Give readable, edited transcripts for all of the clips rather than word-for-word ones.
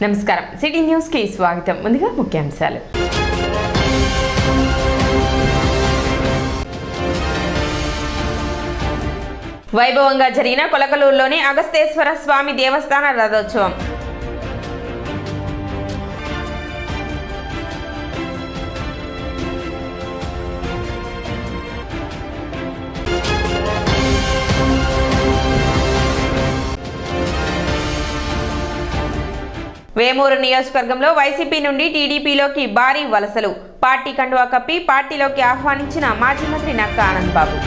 నమస్కారం, city news కి స్వాగతం. ముందుగా ముఖ్యాంశాలు. వైభవంగా జరిగిన కొలకలూరులోని అగస్తేశ్వర స్వామి దేవస్థాన రథోత్సవం. వేమూరు నియోజకవర్గంలో వైసీపీ నుండి టీడీపీలోకి భారీ వలసలు. పార్టీ కండువా కప్పి పార్టీలోకి ఆహ్వానించిన మాజీ మంత్రి నక్కా ఆనందబాబు.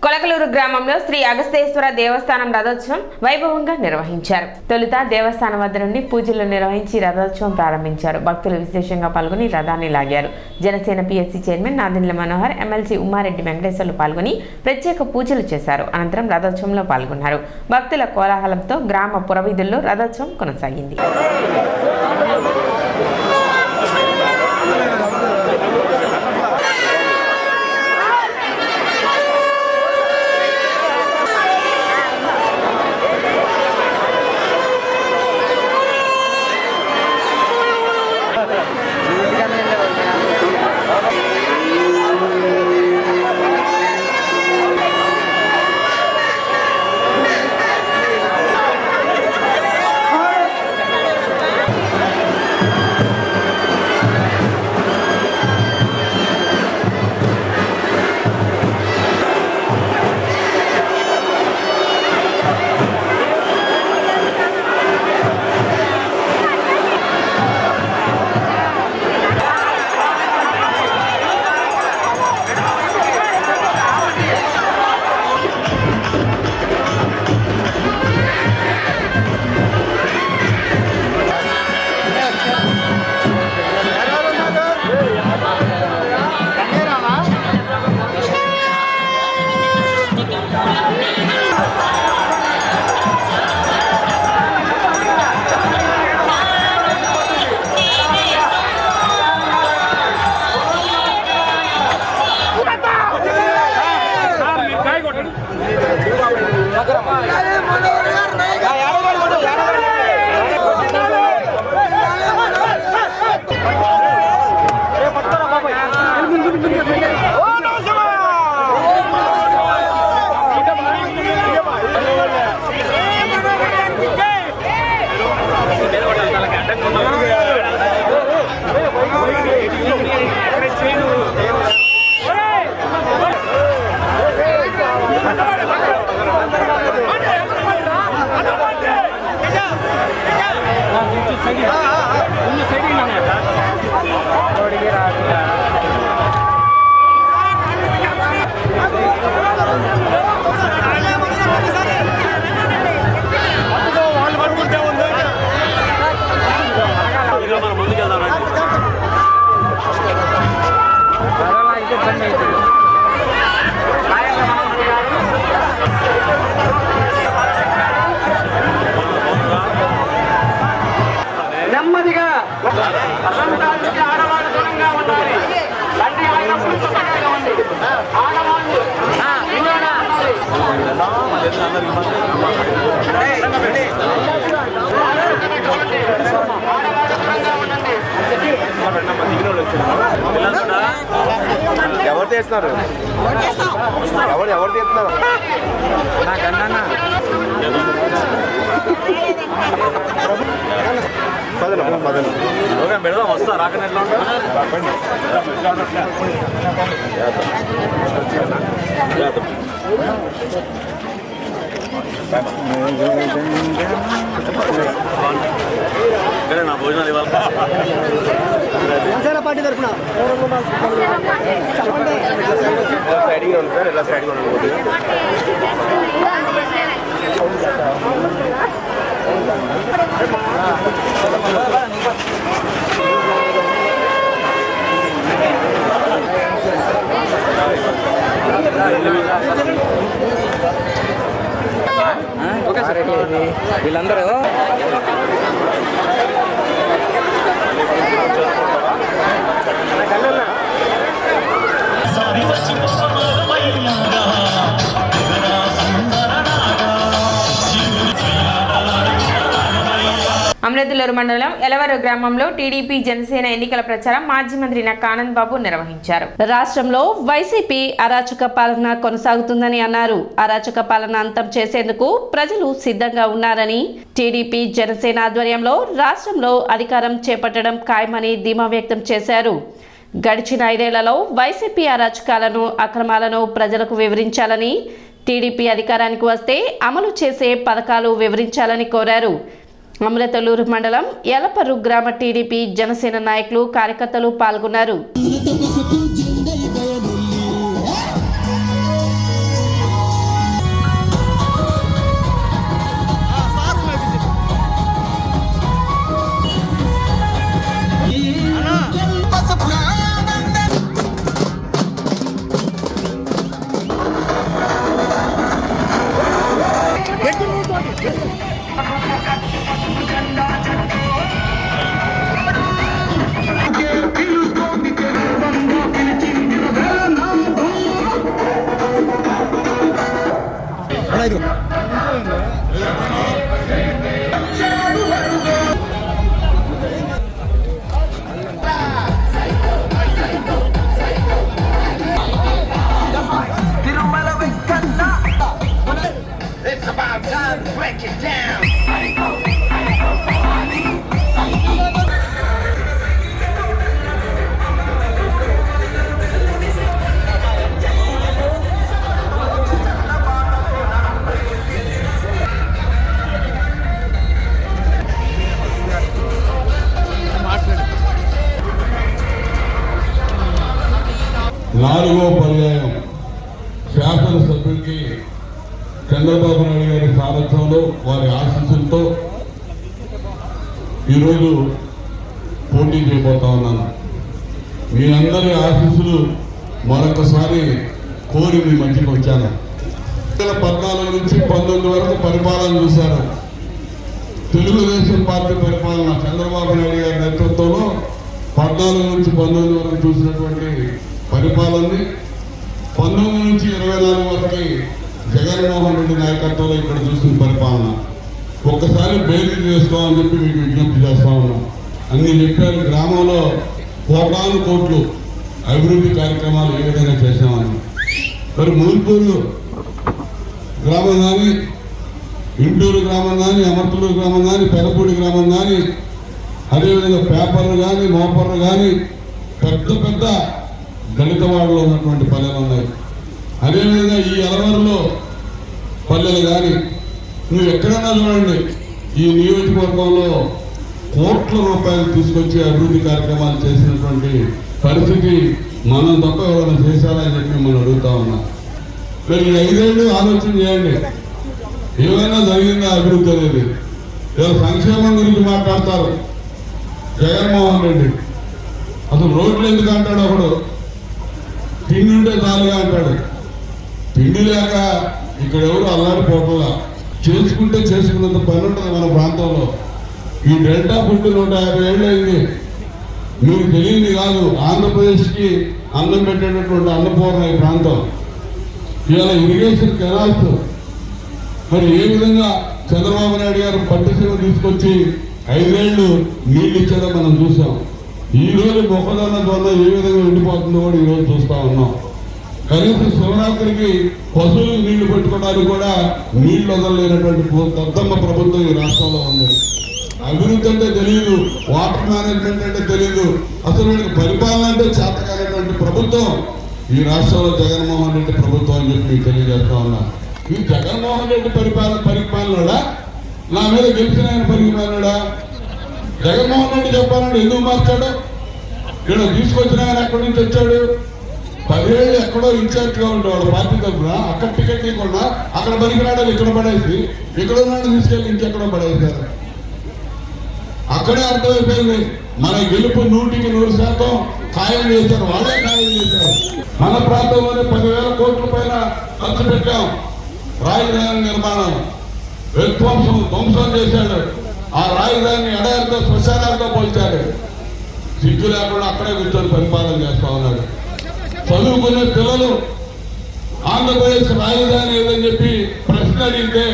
కొలకలూరు గ్రామంలో శ్రీ అగస్తేశ్వర దేవస్థానం రథోత్సవం వైభవంగా నిర్వహించారు. తొలుత దేవస్థానం వద్ద నుండి పూజలు నిర్వహించి రథోత్సవం ప్రారంభించారు. భక్తులు విశేషంగా పాల్గొని రథాన్ని లాగారు. Janasena PSC chairman Nadendla Manohar, MLC Ummareddy Venkateswarlu పాల్గొని ప్రత్యేక పూజలు చేశారు. అనంతరం రథోత్సవంలో పాల్గొన్నారు. భక్తుల కోలాహలంతో గ్రామ పురవీధుల్లో రథోత్సవం కొనసాగింది. నెమ్మదిగా ఆడవాళ్ళు దూరంగా ఉండాలి. తండ్రి అయినప్పుడు చక్కగా ఉంది. ఆడవాళ్ళు ఎవరు చేస్తున్నారు? ఎవరు చేస్తున్నారు? పెడదాం, వస్తా రాకనే ఎట్లా ఉంటా నా భోజనాలు ఇవ్వాలి. పార్టీ తరఫున సైడింగ్ ఉంది సార్, ఎలా సైడింగ్ ఉంటుంది. వీళ్ళందరూ Sorry, కొలకలూరు మండలం ఎలవరు గ్రామంలో టీడీపీ జనసేన ఎన్నికల ప్రచారం మాజీ మంత్రి నక్కా ఆనంద్ బాబు నిర్వహించారు. రాష్ట్రంలో వైసీపీ అరాచక పాలన కొనసాగుతుందని అన్నారు. అరాచక పాలన అంతం చేసేందుకు ప్రజలు సిద్ధంగా ఉన్నారని, టీడీపీ జనసేన ఆధ్వర్యంలో రాష్ట్రంలో అధికారం చేపట్టడం ఖాయమని ధీమా వ్యక్తం చేశారు. గడిచిన 5 ఏళ్లలో వైసీపీ అరాచకాలను, అక్రమాలను ప్రజలకు వివరించాలని, టీడీపీ అధికారానికి వస్తే అమలు చేసే పథకాలు వివరించాలని కోరారు. అమృతలూరు మండలం ఎలపర్రు గ్రామ టీడీపీ జనసేన నాయకులు, కార్యకర్తలు పాల్గొన్నారు. It's about time to break it down. నాలుగో పర్యాయం శాసనసభ్యుడికి చంద్రబాబు నాయుడు గారి సారథ్యంలో, వారి ఆశీస్సులతో ఈరోజు పోటీ చేయబోతా ఉన్నాను. మీ అందరి ఆశీస్సులు మరొకసారి కోరి మీ మధ్యకి వచ్చాను. 2014 నుంచి 19 వరకు పరిపాలన చూశాను. తెలుగుదేశం పార్టీ పరిపాలన చంద్రబాబు నాయుడు గారి నేతృత్వంలో 14 నుంచి 19 వరకు చూసినటువంటి పరిపాలనని 19 నుంచి 24 వరకు జగన్మోహన్ రెడ్డి నాయకత్వంలో ఇక్కడ చూసిన పరిపాలన ఒక్కసారి బేరీ చేసుకోవాలని చెప్పి మీకు విజ్ఞప్తి చేస్తా ఉన్నాం. అన్ని చెప్పారు. గ్రామంలో కోటాను కోట్లు అభివృద్ధి కార్యక్రమాలు ఏ విధంగా చేసామని. మరి మూల్పూరు గ్రామం కానీ, ఇంటూరు గ్రామం కానీ, అమర్తలూరు గ్రామం కానీ, పెదపూడి గ్రామం కానీ, అదేవిధంగా పేపర్లు కానీ, మోపర్లు కానీ పెద్ద పెద్ద దళిత వాడలో ఉన్నటువంటి పల్లెలు ఉన్నాయి. అదేవిధంగా ఈ ఎలవరులో పల్లెలు కానీ, నువ్వు ఎక్కడైనా చూడండి, ఈ నియోజకవర్గంలో కోట్ల రూపాయలు తీసుకొచ్చి అభివృద్ధి కార్యక్రమాలు చేసినటువంటి పరిస్థితి మనం తప్ప ఎవరైనా చేశారని చెప్పి మనం అడుగుతా ఉన్నాం. మరి 5 ఏళ్ళు ఆలోచన చేయండి, ఏమైనా జరిగిందా అభివృద్ధి అనేది? ఏదో సంక్షేమం గురించి మాట్లాడతారు జగన్మోహన్ రెడ్డి. అసలు రోడ్లు ఎందుకు అంటాడు? ఒకడు తిండి ఉంటే చాలుగా అంటాడు. తిండి లేక ఇక్కడ ఎవరు అల్లాడిపోవట్లా. చేసుకుంటే చేసుకున్నంత పని ఉంటుంది మన ప్రాంతంలో. ఈ డెల్టా పుట్టి 150 ఏళ్ళు అయింది. మీకు తెలియదు కాదు, ఆంధ్రప్రదేశ్కి అన్నం పెట్టేటటువంటి అన్నపూర్ణ ఈ ప్రాంతం. ఇవాళ ఇరిగేషన్ కెనాల్స్ మరి ఏ విధంగా చంద్రబాబు నాయుడు గారు పట్టిసీమ తీసుకొచ్చి 5 ఏళ్ళు నీళ్ళు ఇచ్చారో మనం చూసాం. ఈ రోజు మొక్కజొన్న జొన్న ఏ విధంగా ఎండిపోతుందో కూడా ఈరోజు చూస్తా ఉన్నాం. కనీసం శివరాత్రికి పశువులకు నీళ్లు పెట్టుకోవడానికి కూడా నీళ్లు వదలలేనటువంటి దద్దమ్మ ప్రభుత్వం ఈ రాష్ట్రంలో ఉంది. అభివృద్ధి అంటే తెలియదు, వాటర్ మేనేజ్మెంట్ అంటే తెలియదు, అసలు వీళ్ళకి పరిపాలన అంటే చేతకానటువంటి ప్రభుత్వం ఈ రాష్ట్రంలో జగన్మోహన్ రెడ్డి ప్రభుత్వం అని చెప్పి మీకు తెలియజేస్తా ఉన్నా. ఈ జగన్మోహన్ రెడ్డి పరిపాలనడా, నా మీద గెలిచిన ఆయన పరిపాలనడా? జగన్మోహన్ రెడ్డి చెప్పాలంటే ఎందుకు మార్చాడు? ఇక్కడ తీసుకొచ్చిన ఆయన ఎక్కడి నుంచి వచ్చాడు? 10 ఏళ్ళు ఎక్కడో ఇన్ఛార్జ్గా ఉండేవాడు పార్టీ తరఫున. అక్కడ టికెట్ ఇవ్వకుండా అక్కడ పనికిరాడని ఇక్కడ పడేసి, ఇక్కడ ఉన్నాడు తీసుకెళ్ళి ఇంకెక్కడో పడేశారు. అక్కడే అర్థమైపోయింది మన గెలుపు 100% ఖాయం చేశారు, వాళ్ళే ఖాయం చేశారు. మన ప్రాంతంలోనే 10,000 కోట్ల పైన ఖర్చు పెట్టాం. రాజధాని నిర్మాణం ధ్వంసం చేశాడు. ఆ రాజధానిని ఎడారితో శ్మశానాలతో పోల్చాడు. సిగ్గు లేకుండా అక్కడే కూర్చొని పరిపాలన చేస్తా ఉన్నాడు. చదువుకునే పిల్లలు ఆంధ్రప్రదేశ్ రాజధాని ఏదని చెప్పి ప్రశ్న అడిగితే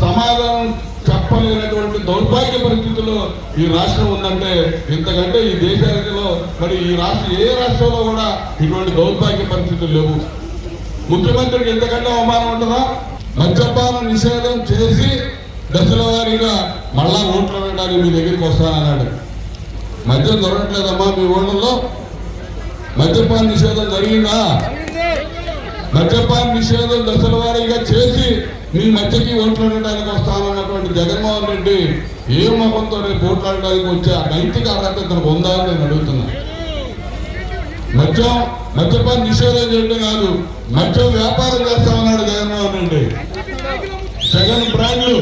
సమాధానం చెప్పలేనటువంటి దౌర్భాగ్యం దౌర్భాగ్య పరిస్థితుల్లో ఈ రాష్ట్రం ఉందంటే ఇంతకంటే ఈ దేశానికిలో మరి ఈ రాష్ట్రం ఏ రాష్ట్రంలో కూడా ఇటువంటి దౌర్భాగ్య పరిస్థితులు లేవు. ముఖ్యమంత్రికి ఇంతకంటే అవమానం ఉంటుందా? మద్యపాన నిషేధం చేసి దశల వారీగా మళ్ళా ఓట్లు వేయడానికి మీ దగ్గరికి వస్తానన్నాడు. మద్యం దొరకట్లేదమ్మా మీ ఊళ్ళల్లో? మద్యపాన నిషేధం జరిగిందా? మద్యపాన నిషేధం దశల వారీగా చేసి మీ మధ్యకి ఓట్లు వేయడానికి వస్తానన్నటువంటి జగన్మోహన్ రెడ్డి ఏ ముఖంతో రేపు ఓట్లాడడానికి వచ్చే నైతిక అర్హత తనకు ఉందా అని నేను అడుగుతున్నా. మద్యపాన నిషేధం చేయడం కాదు, మద్యం వ్యాపారం చేస్తామన్నాడు జగన్మోహన్ రెడ్డి. జగన్ బ్రాండ్లు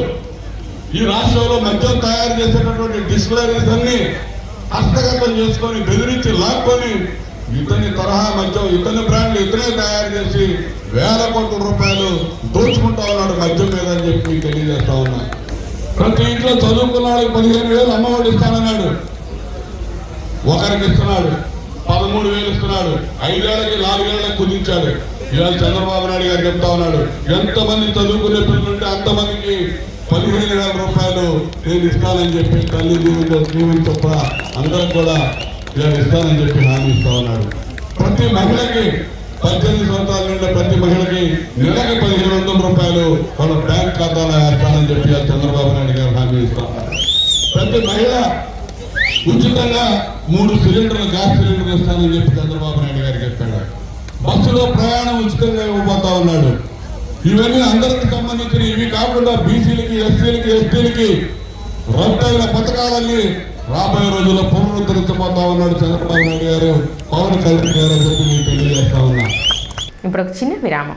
ఈ రాష్ట్రంలో మద్యం తయారు చేసేటటువంటి డిస్టిలరీస్ అన్ని హస్తగతం చేసుకొని బెదిరించి లాక్కొని ఇతని తరహా మద్యం ఇతని బ్రాండ్లు ఇతనే తయారు చేసి వేల కోట్ల రూపాయలు దోచుకుంటా ఉన్నాడు మద్యం మీద అని చెప్పి మీకు తెలియజేస్తా ఉన్నా. ప్రతి ఇంట్లో చదువుకున్న వాళ్ళకి 15,000 అమ్మఒడి ఇస్తానన్నాడు. ఒకరికి ఇస్తున్నాడు 13,000 ఇస్తున్నాడు. 5 ఏళ్ళకి 4 ఏళ్ళకి కుదించాడు. ఇవాళ చంద్రబాబు నాయుడు గారు చెప్తా ఉన్నాడు, ఎంతమంది చదువుకునే పిల్లలుంటే అంతమందికి 15,000 రూపాయలు నేను ఇస్తానని చెప్పి తల్లి దీవెని తప్ప అందరికి కూడా ఇలా ఇస్తానని చెప్పి హామీ ఇస్తా ఉన్నాడు. ప్రతి మహిళకి 18 సంవత్సరాల నుండి ప్రతి మహిళకి నెలకి 1,500 రూపాయలు వాళ్ళ బ్యాంక్ ఖాతాలో వేస్తానని చెప్పి చంద్రబాబు నాయుడు గారు హామీ ఇస్తా ఉన్నారు. ప్రతి మహిళ ఉచితంగా 3 సిలిండర్లు గ్యాస్ సిలిండర్లు ఇస్తానని చెప్పి చంద్రబాబు నాయుడు గారు చెప్పాడు. బస్సులో ప్రయాణం ఉచితంగా ఇవ్వబోతా ఉన్నాడు. ఇవన్నీ అందరికి సంబంధించిన ఇవి కాకుండా బీసీలకి ఎస్సీలకి ఎస్టీలకి రద్దయిన పథకాలన్నీ రాబోయే రోజుల్లో పునరుద్ధరించబోతా ఉన్నాడు చంద్రబాబు నాయుడు గారు, పవన్ కళ్యాణ్ గారు చెప్పి నేను తెలియజేస్తా ఉన్నా. ఇప్పుడు ఒక చిన్న విరామం.